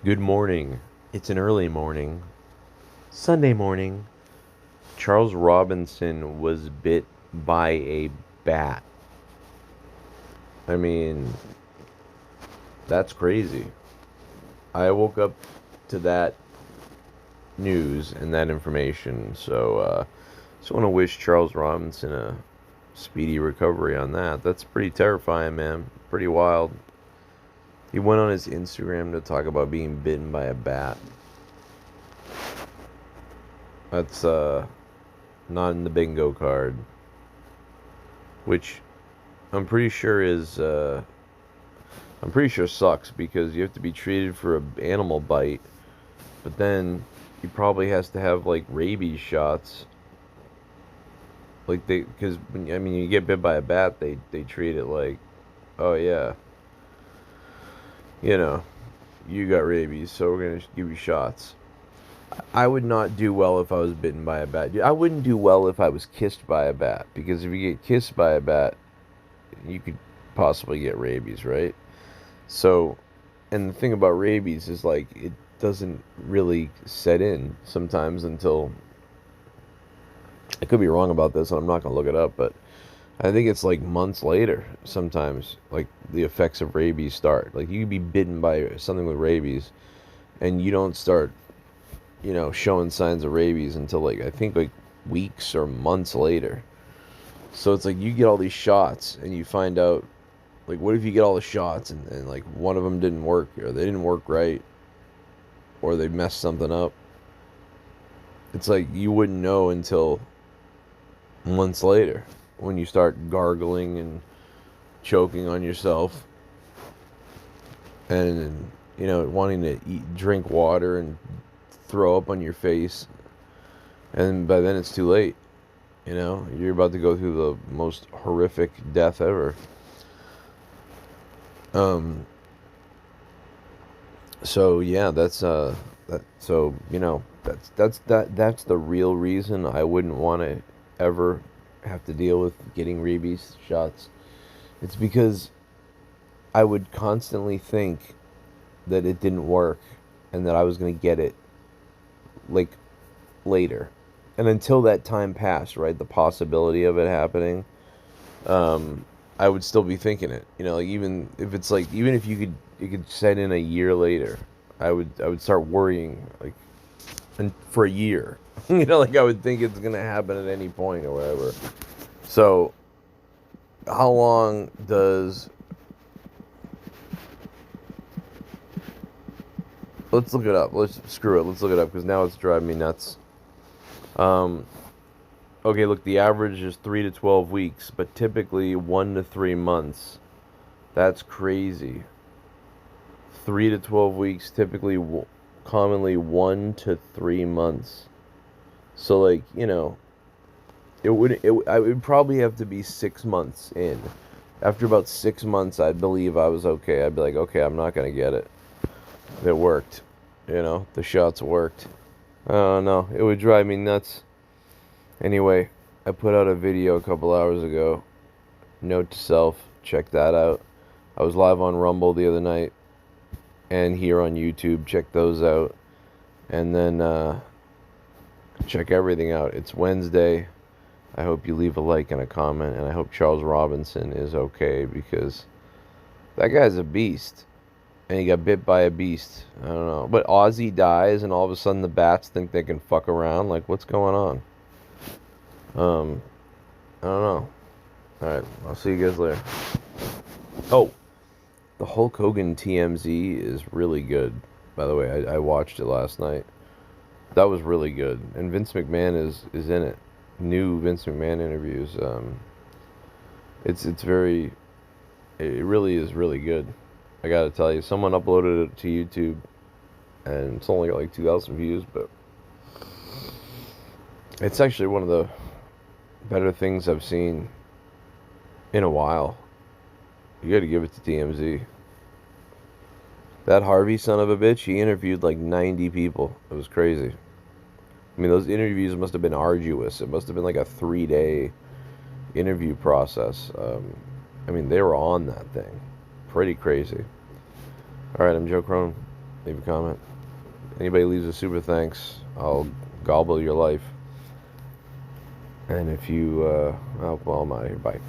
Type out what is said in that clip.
Good morning. It's an early morning. Sunday morning. Charles Robinson was bit by a bat. I mean, that's crazy. I woke up to that news and that information, so just want to wish Charles Robinson a speedy recovery on that. That's pretty terrifying, man. Pretty wild. He went on his Instagram to talk about being bitten by a bat. That's not in the bingo card, which I'm pretty sure is I'm pretty sure sucks because you have to be treated for an animal bite, but then he probably has to have like rabies shots. Like they, because I mean, you get bit by a bat, they treat it like, oh yeah, you know, you got rabies, so we're gonna give you shots. I would not do well if I was bitten by a bat. I wouldn't do well if I was kissed by a bat because if you get kissed by a bat, you could possibly get rabies, right? So, and the thing about rabies is like it doesn't really set in sometimes until I could be wrong about this, and I'm not gonna look it up, but I think it's like months later sometimes, like the effects of rabies start. Like you could be bitten by something with rabies, and you don't start, showing signs of rabies until like I think like weeks or months later. So it's like you get all these shots, and you find out like what if you get all the shots and like one of them didn't work or they didn't work right or they messed something up. It's like you wouldn't know until months later when you start gargling and choking on yourself and wanting to drink water and throw up on your face, and by then it's too late. You're about to go through the most horrific death ever. um So yeah, that's the real reason I wouldn't want to ever have to deal with getting rabies shots. It's because I would constantly think that it didn't work and that I was going to get it like later. And until that time passed, right, the possibility of it happening, I would still be thinking it. Like even if it's like even if you could set in a year later, I would start worrying like and for a year. Like I would think it's gonna happen at any point or whatever. So how long does let's look it up. Let's screw it. Let's look it up because now it's driving me nuts. Um, okay, look, the average is 3 to 12 weeks, but typically 1 to 3 months. That's crazy. 3 to 12 weeks, typically, commonly 1 to 3 months. So, like, I would probably have to be 6 months in. After about 6 months, I'd believe I was okay. I'd be like, okay, I'm not gonna get it. It worked. The shots worked. Oh no, it would drive me nuts. Anyway, I put out a video a couple hours ago. Note to self, check that out. I was live on Rumble the other night and here on YouTube. Check those out. And then check everything out. It's Wednesday. I hope you leave a like and a comment, and I hope Charles Robinson is okay because that guy's a beast. And he got bit by a beast. I don't know. But Ozzy dies, and all of a sudden the bats think they can fuck around. Like, what's going on? I don't know. Alright, I'll see you guys later. Oh, the Hulk Hogan TMZ is really good. By the way, I watched it last night. That was really good. And Vince McMahon is in it. New Vince McMahon interviews. It's very, it really is really good. I gotta tell you, someone uploaded it to YouTube, and it's only got like 2,000 views, but it's actually one of the better things I've seen in a while. You gotta give it to TMZ. That Harvey son of a bitch, he interviewed like 90 people. It was crazy. I mean, those interviews must have been arduous. It must have been like a 3-day interview process. I mean, they were on that thing. Pretty crazy. All right, I'm Joe Crone. leave a comment. Anybody leaves a super thanks, I'll gobble your life. And if you, well, I'm out of here. Bye.